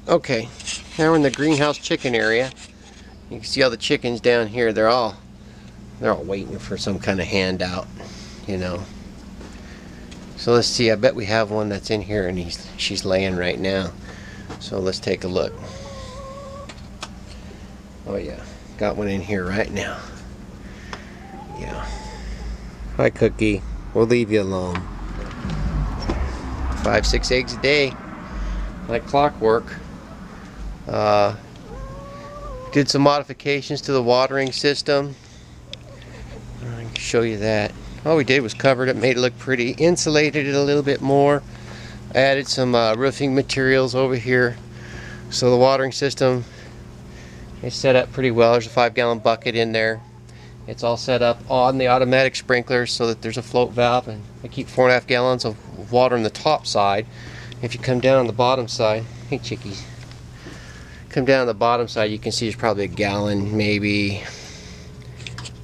Okay, now we're in the greenhouse chicken area. You can see all the chickens down here. They're all waiting for some kind of handout, you know. So let's see. I bet we have one that's in here, and she's laying right now. So let's take a look. Oh yeah, got one in here right now. Yeah. Hi, Cookie. We'll leave you alone. 5-6 eggs a day, like clockwork. Did some modifications to the watering system. I can show you that. All we did was covered it, made it look pretty, insulated it a little bit more, added some roofing materials over here. So the watering system is set up pretty well. There's a 5-gallon bucket in there. It's all set up on the automatic sprinkler so that there's a float valve, and I keep 4.5 gallons of water on the top side. If you come down on the bottom side, hey chickies, come down on the bottom side, you can see there's probably a gallon maybe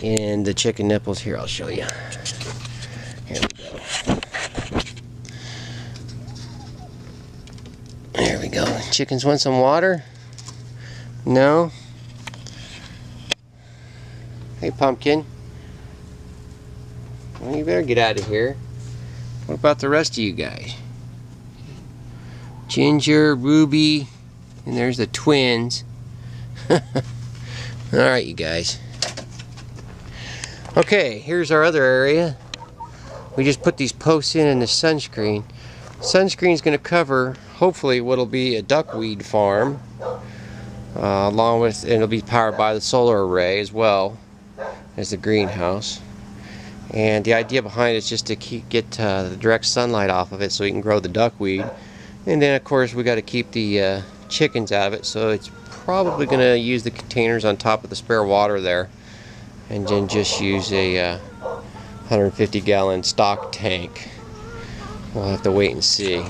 in the chicken nipples. Here, I'll show you. Here we go. There we go. Chickens want some water? No? Hey, Pumpkin. Well, you better get out of here. What about the rest of you guys? Ginger, Ruby, and there's the twins. Alright, you guys. Okay, here's our other area. We just put these posts in the sunscreen. Sunscreen's going to cover, hopefully, what'll be a duckweed farm. Along with, and it'll be powered by the solar array as well as the greenhouse. And the idea behind it is just to get the direct sunlight off of it so we can grow the duckweed. And then of course we got to keep the chickens out of it, so it's probably going to use the containers on top of the spare water there, and then just use a 150-gallon stock tank. We'll have to wait and see.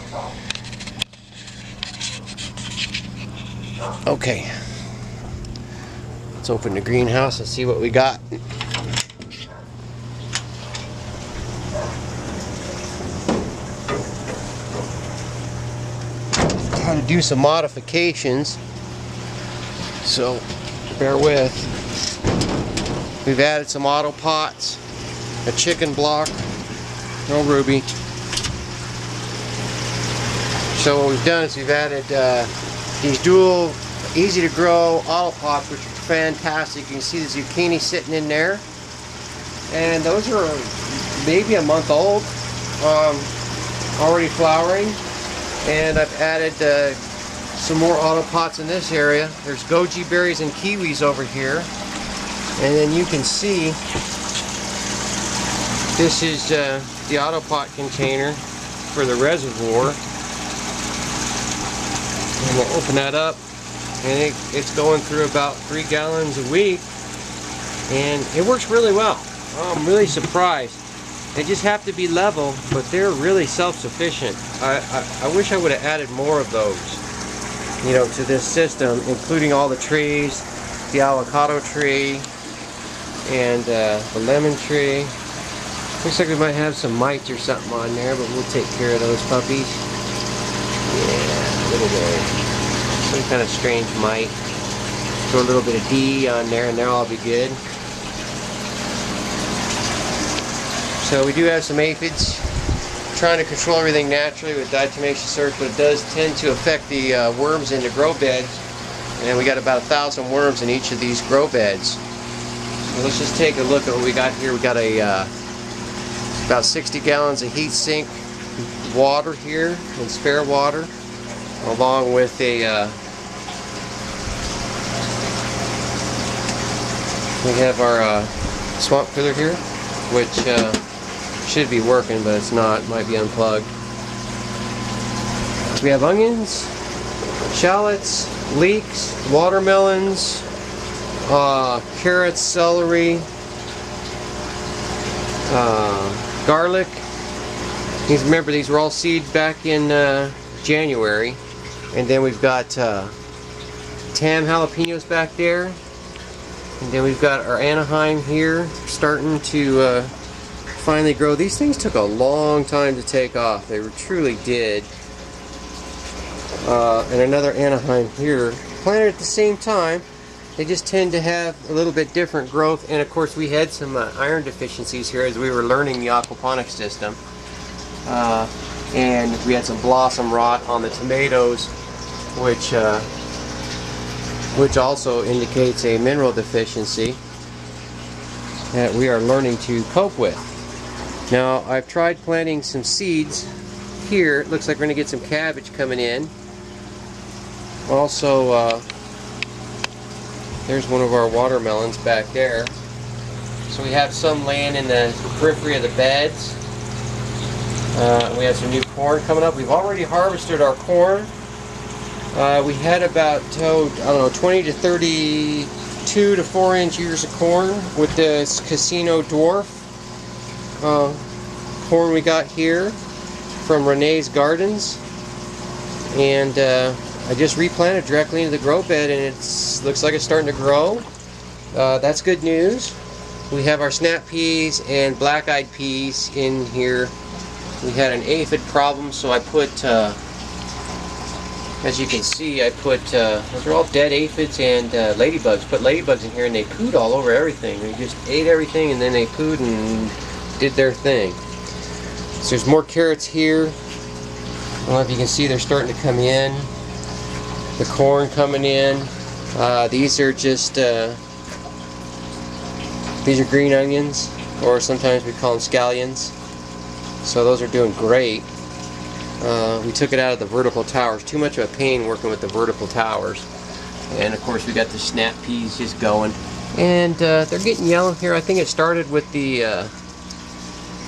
Okay, let's open the greenhouse and see what we got. Got to do some modifications, so bear with. We've added some auto pots, a chicken block, no Ruby. So what we've done is we've added these dual, easy to grow auto pots, which are fantastic. You can see the zucchini sitting in there, and those are maybe a month old, already flowering. And I've added some more auto pots in this area. There's goji berries and kiwis over here, and then you can see this is the auto pot container for the reservoir. And we'll open that up, and it's going through about 3 gallons a week, and it works really well. I'm really surprised. They just have to be level, but they're really self-sufficient. I wish I would have added more of those, you know, to this system, including all the trees, the avocado tree, and the lemon tree. Looks like we might have some mites or something on there, but we'll take care of those puppies. Yeah, look at there. Some kind of strange mite. Throw a little bit of D on there, and they'll all be good. So we do have some aphids. Trying to control everything naturally with diatomaceous search, but it does tend to affect the worms in the grow beds. And we got about 1,000 worms in each of these grow beds. So let's just take a look at what we got here. We got about 60 gallons of heat sink water here, and spare water, along with a we have our swamp filler here, which should be working, but it's not. It might be unplugged. We have onions, shallots, leeks, watermelons, carrots, celery, garlic. Remember, these were all seed back in January. And then we've got tam jalapenos back there. And then we've got our Anaheim here, starting to finally grow. These things took a long time to take off. They truly did. and another Anaheim here, planted at the same time. They just tend to have a little bit different growth, and of course we had some iron deficiencies here as we were learning the aquaponics system. And we had some blossom rot on the tomatoes, which also indicates a mineral deficiency that we are learning to cope with. Now, I've tried planting some seeds here. It looks like we're going to get some cabbage coming in. Also, there's one of our watermelons back there. So we have some laying in the periphery of the beds. We have some new corn coming up. We've already harvested our corn. We had about, I don't know, 20 to 32 to 4-inch ears of corn with this Casino Dwarf corn we got here from Renee's Gardens. And I just replanted directly into the grow bed, and it looks like it's starting to grow. That's good news. We have our snap peas and black-eyed peas in here. We had an aphid problem, so I put, as you can see, I put, those are all dead aphids and ladybugs. Put ladybugs in here, and they pooed all over everything. They just ate everything, and then they pooed and did their thing. So there's more carrots here. I don't know if you can see they're starting to come in. The corn coming in. These are just, these are green onions, or sometimes we call them scallions. So those are doing great. We took it out of the vertical towers. Too much of a pain working with the vertical towers. And of course we got the snap peas just going. And they're getting yellow here. I think it started with the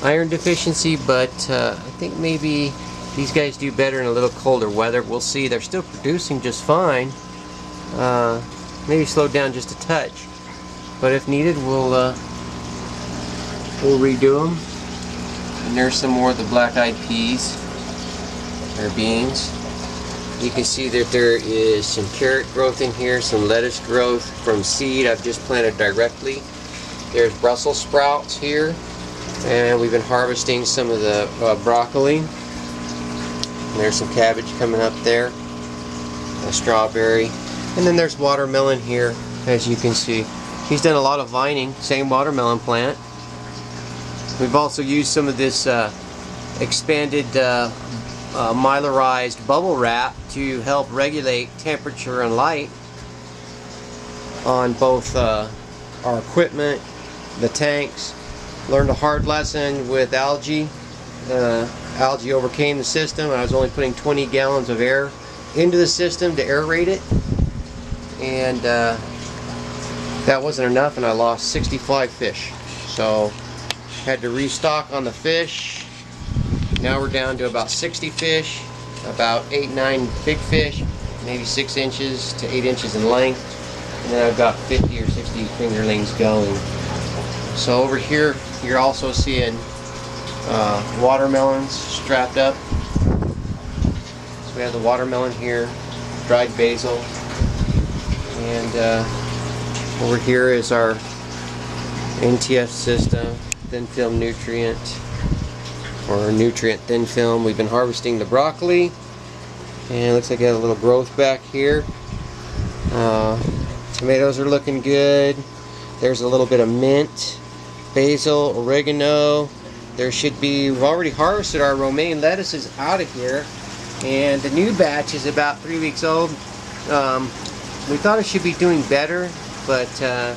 iron deficiency, but I think maybe these guys do better in a little colder weather. We'll see. They're still producing just fine. Maybe slowed down just a touch. But if needed, we'll redo them. And there's some more of the black-eyed peas, or beans. You can see that there is some carrot growth in here, some lettuce growth from seed I've just planted directly. There's Brussels sprouts here, and we've been harvesting some of the broccoli. And there's some cabbage coming up there, a strawberry, and then there's watermelon here, as you can see. He's done a lot of vining, same watermelon plant. We've also used some of this expanded mylarized bubble wrap to help regulate temperature and light on both our equipment, the tanks. Learned a hard lesson with algae. Algae overcame the system. I was only putting 20 gallons of air into the system to aerate it, and that wasn't enough, and I lost 65 fish. So had to restock on the fish. Now we're down to about 60 fish, about 8-9 big fish, maybe 6 inches to 8 inches in length, and then I've got 50 or 60 fingerlings going. So over here you're also seeing watermelons strapped up. So we have the watermelon here, dried basil, and over here is our NTF system, thin film nutrient, or nutrient thin film. We've been harvesting the broccoli, and it looks like I got a little growth back here. Tomatoes are looking good. There's a little bit of mint, basil, oregano. There should be, we've already harvested our romaine lettuces out of here, and the new batch is about 3 weeks old. We thought it should be doing better, but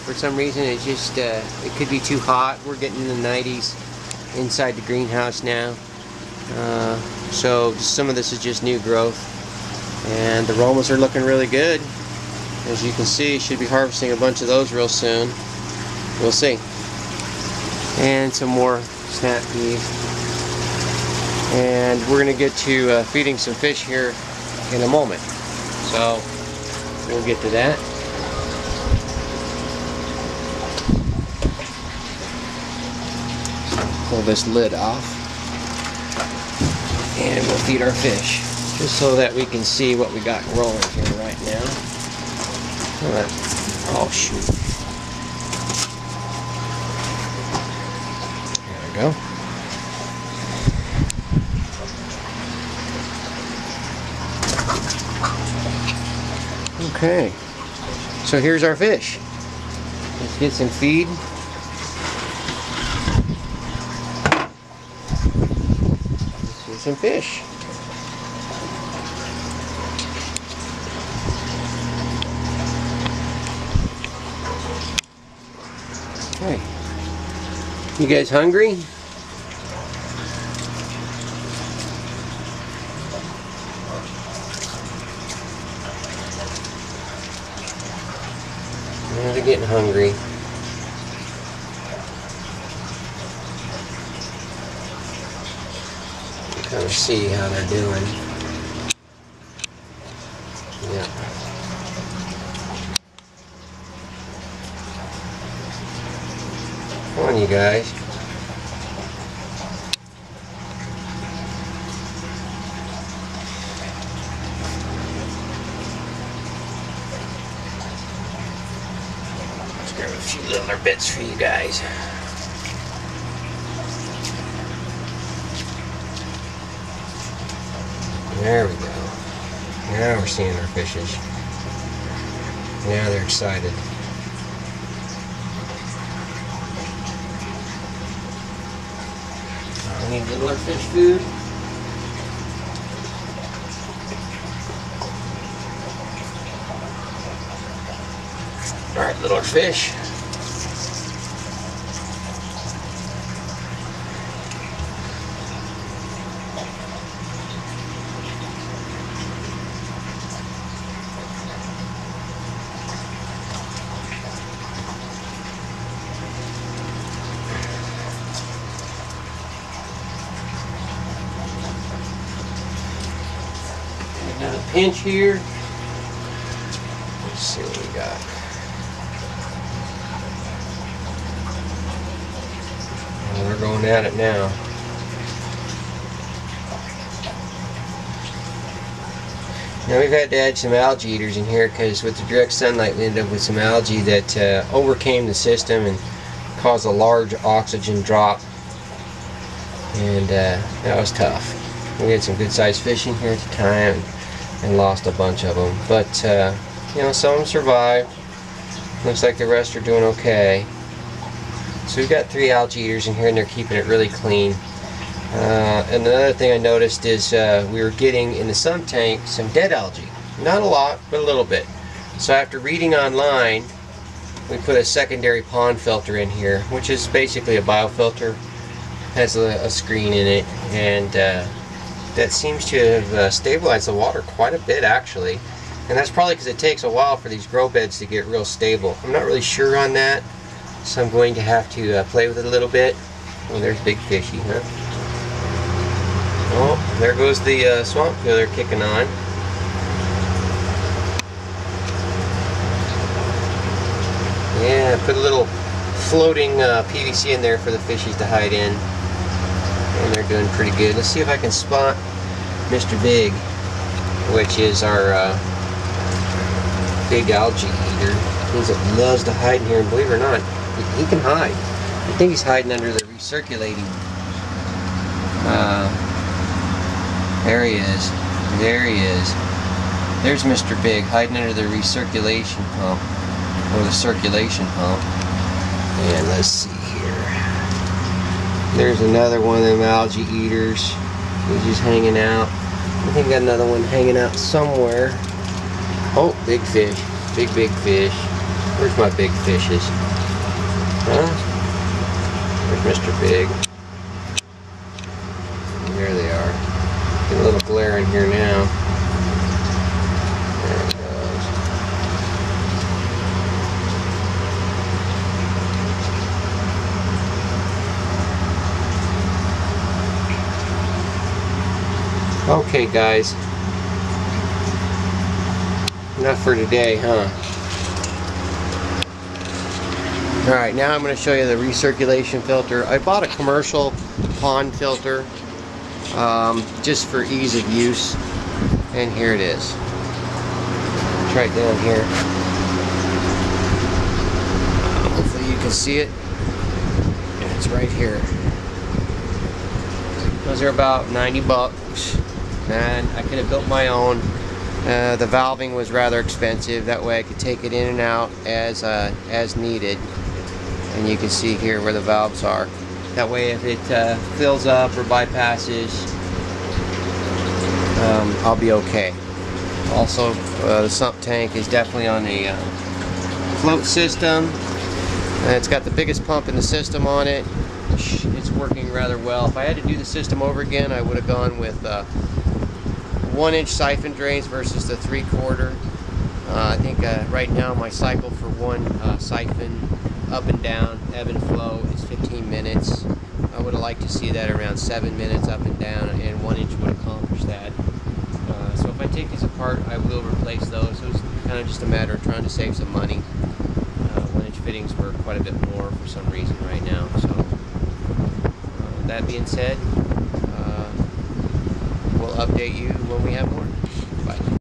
for some reason it just it could be too hot. We're getting in the 90s inside the greenhouse now, so some of this is just new growth, and the aromas are looking really good. As you can see, should be harvesting a bunch of those real soon. We'll see. And some more snap peas, and we're gonna get to feeding some fish here in a moment, so we'll get to that. Pull this lid off, and we'll feed our fish, just so that we can see what we got rolling here right now. Oh shoot. There we go. Okay, so here's our fish. Let's get some feed. Let's get some fish. Okay. You guys hungry? Yeah, they're getting hungry. Kind of see how they're doing. Yeah. Come on, you guys. Let's grab a few little bits for you guys. There we go. Now we're seeing our fishes. Now they're excited. We need littler fish food. Alright, littler fish. Another pinch here. Let's see what we got. Oh, they're going at it now. Now we've had to add some algae eaters in here because with the direct sunlight we ended up with some algae that overcame the system and caused a large oxygen drop, and that was tough. We had some good sized fish in here at the time and lost a bunch of them, but you know, some of them survived. Looks like the rest are doing okay. So we've got 3 algae eaters in here and they're keeping it really clean. And another thing I noticed is we were getting in the sump tank some dead algae. Not a lot, but a little bit. So after reading online, we put a secondary pond filter in here, which is basically a biofilter. Has a screen in it, and that seems to have stabilized the water quite a bit actually. And that's probably because it takes a while for these grow beds to get real stable. I'm not really sure on that, so I'm going to have to play with it a little bit. Oh, there's big fishy, huh? Oh, there goes the swamp filler kicking on. Yeah, put a little floating PVC in there for the fishies to hide in. And they're doing pretty good. Let's see if I can spot Mr. Big, which is our big algae eater. He loves to hide in here, and believe it or not, he can hide. I think he's hiding under the recirculating. There he is. There he is. There's Mr. Big hiding under the recirculation pump, or the circulation pump. And let's see here. There's another one of them algae eaters. He's just hanging out. I think I got another one hanging out somewhere. Oh, big fish. Big fish. Where's my big fishes? Huh? There's Mr. Big. There they are. Get a little glare in here now. There it goes. Okay, guys. Enough for today, huh? Alright, now I'm going to show you the recirculation filter. I bought a commercial pond filter just for ease of use, and here it is. It's right down here. Hopefully you can see it. Yeah, it's right here. Those are about 90 bucks, and I could have built my own, The valving was rather expensive. That way I could take it in and out as needed. And you can see here where the valves are. That way if it fills up or bypasses, I'll be okay. Also, the sump tank is definitely on a float system. And it's got the biggest pump in the system on it. It's working rather well. If I had to do the system over again, I would have gone with 1-inch siphon drains versus the 3/4. I think right now my cycle for one siphon up and down, ebb and flow, is 15 minutes. I would have liked to see that around 7 minutes up and down, and 1-inch would accomplish that. So if I take these apart, I will replace those. So it's kind of just a matter of trying to save some money. 1-inch fittings were quite a bit more for some reason right now. So that being said, we'll update you when we have more. Bye.